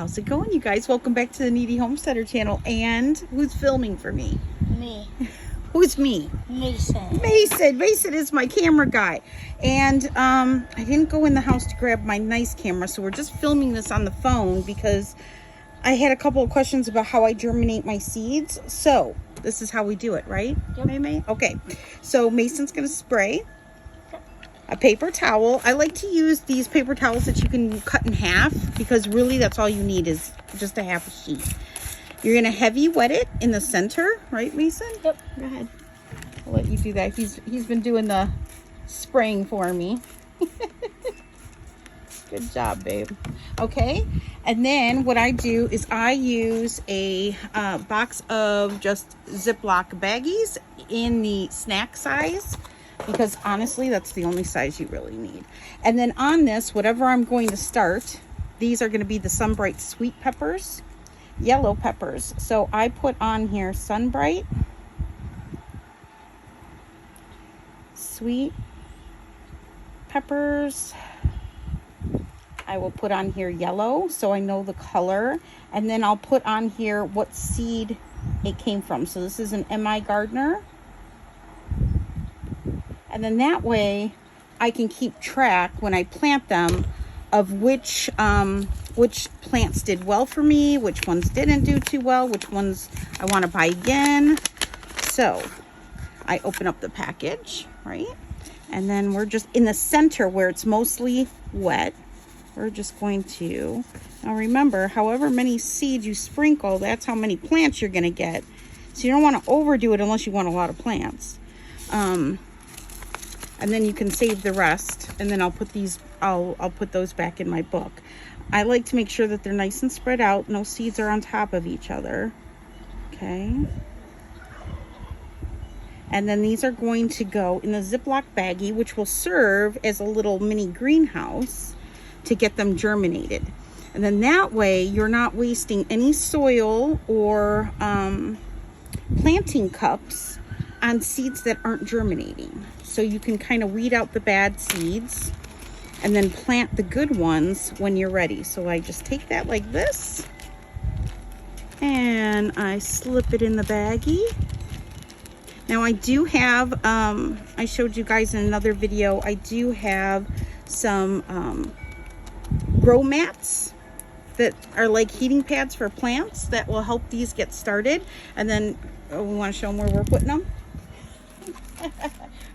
How's it going, you guys? Welcome back to the Kneady Homesteader channel. And who's filming for me? Me. Who's me? Mason. Mason is my camera guy. And I didn't go in the house to grab my nice camera, so we're just filming this on the phone because I had a couple of questions about how I germinate my seeds. So this is how we do it, right? Yep. May? Okay. So Mason's gonna spray a paper towel. I like to use these paper towels that you can cut in half because really that's all you need is just a half a sheet. You're gonna heavy wet it in the center, right, Mason? Yep. Go ahead. I'll let you do that. He's been doing the spraying for me. Good job, babe. Okay, and then what I do is I use a box of just Ziploc baggies in the snack size, because honestly that's the only size you really need. And then on this, whatever I'm going to start, these are going to be the Sunbright sweet peppers, yellow peppers. So I put on here Sunbright sweet peppers. I will put on here yellow so I know the color, and then I'll put on here what seed it came from. So this is an I Gardener. And then that way I can keep track when I plant them of which plants did well for me, which ones didn't do too well, which ones I want to buy again. So I open up the package, right? And then we're just in the center where it's mostly wet. We're just going to, now remember, however many seeds you sprinkle, that's how many plants you're going to get. So you don't want to overdo it unless you want a lot of plants. And then you can save the rest, and then I'll put these, I'll put those back in my book. I like to make sure that they're nice and spread out. No seeds are on top of each other. Okay. And then these are going to go in the Ziploc baggie, which will serve as a little mini greenhouse to get them germinated. And then that way you're not wasting any soil or planting cups on seeds that aren't germinating. So you can kind of weed out the bad seeds and then plant the good ones when you're ready. So I just take that like this and I slip it in the baggie. Now I do have, I showed you guys in another video, I do have some grow mats that are like heating pads for plants that will help these get started. And then we want to show them where we're putting them.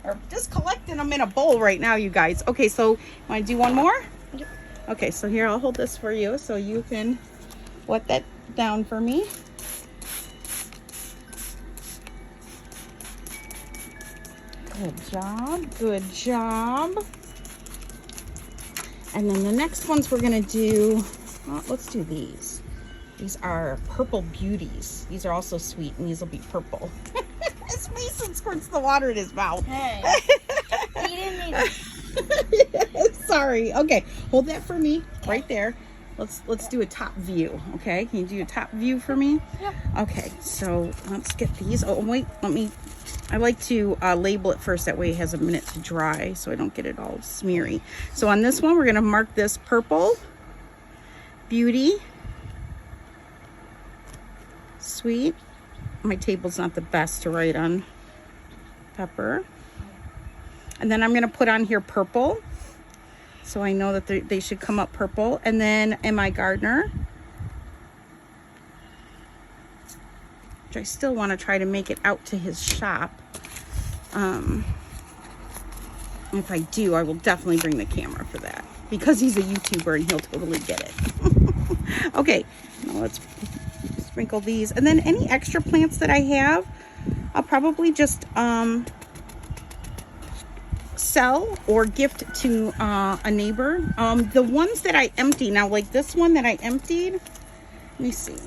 Or just collecting them in a bowl right now, you guys. Okay, so want to do one more? Yep. Okay, so here, I'll hold this for you so you can wet that down for me. Good job, good job. And then the next ones we're gonna do, well, let's do these. These are purple beauties. These are also sweet, and these will be purple. As Mason squirts the water in his mouth. Hey. You didn't need Sorry. Okay, hold that for me right there. Let's do a top view. Okay, can you do a top view for me? Yeah. Okay, so let's get these. Oh wait, I like to label it first, that way it has a minute to dry so I don't get it all smeary. So on this one, we're going to mark this purple beauty sweet. My table's not the best to write on pepper. And then I'm going to put on here purple, so I know that they should come up purple. And then I Gardener, which I still want to try to make it out to his shop. If I do, I will definitely bring the camera for that, because he's a YouTuber and he'll totally get it. Okay, now let's sprinkle these. And then any extra plants that I have, I'll probably just sell or gift to a neighbor. The ones that I empty, now like this one that I emptied, let me see.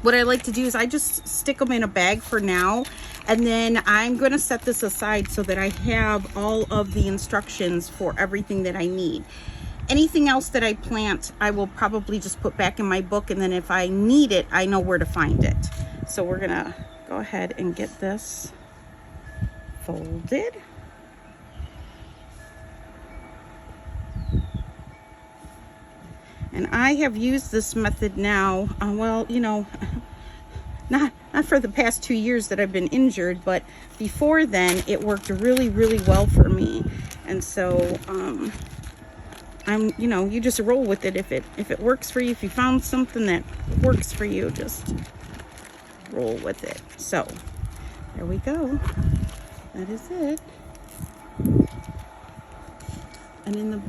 What I like to do is I just stick them in a bag for now, and then I'm going to set this aside so that I have all of the instructions for everything that I need. Anything else that I plant, I will probably just put back in my book, and then if I need it, I know where to find it. So we're going to go ahead and get this folded. And I have used this method now, well, you know, not for the past 2 years that I've been injured, but before then it worked really, really well for me. And so you know, you just roll with it. If it works for you, if you found something that works for you, just roll with it. So there we go. That is it. And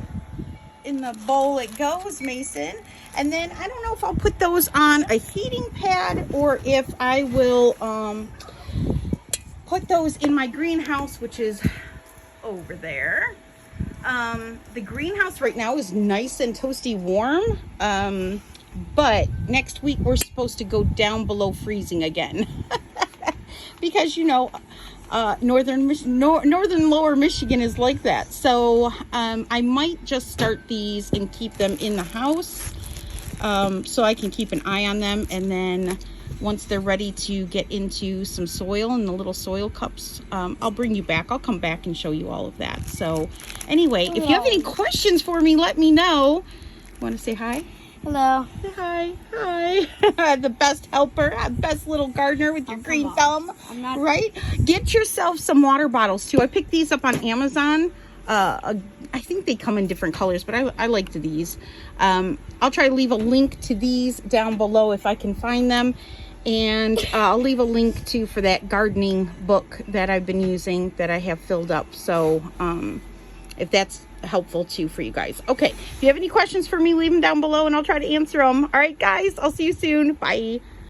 in the bowl it goes, Mason. And then I don't know if I'll put those on a heating pad or if I will put those in my greenhouse, which is over there. The greenhouse right now is nice and toasty warm, but next week we're supposed to go down below freezing again. Because, you know, northern lower Michigan is like that. So I might just start these and keep them in the house, so I can keep an eye on them. And then once they're ready to get into some soil in the little soil cups, I'll bring you back. I'll come back and show you all of that. So anyway, if you have any questions for me, let me know. Want to say hi? Hello. Say hi. Hi. The best helper, best little gardener with your green thumb. Right? Get yourself some water bottles too. I picked these up on Amazon. I think they come in different colors, but I liked these. I'll try to leave a link to these down below if I can find them. And I'll leave a link too for that gardening book that I've been using that I have filled up. So if that's helpful too for you guys. Okay, if you have any questions for me, leave them down below and I'll try to answer them. All right, guys, I'll see you soon. Bye.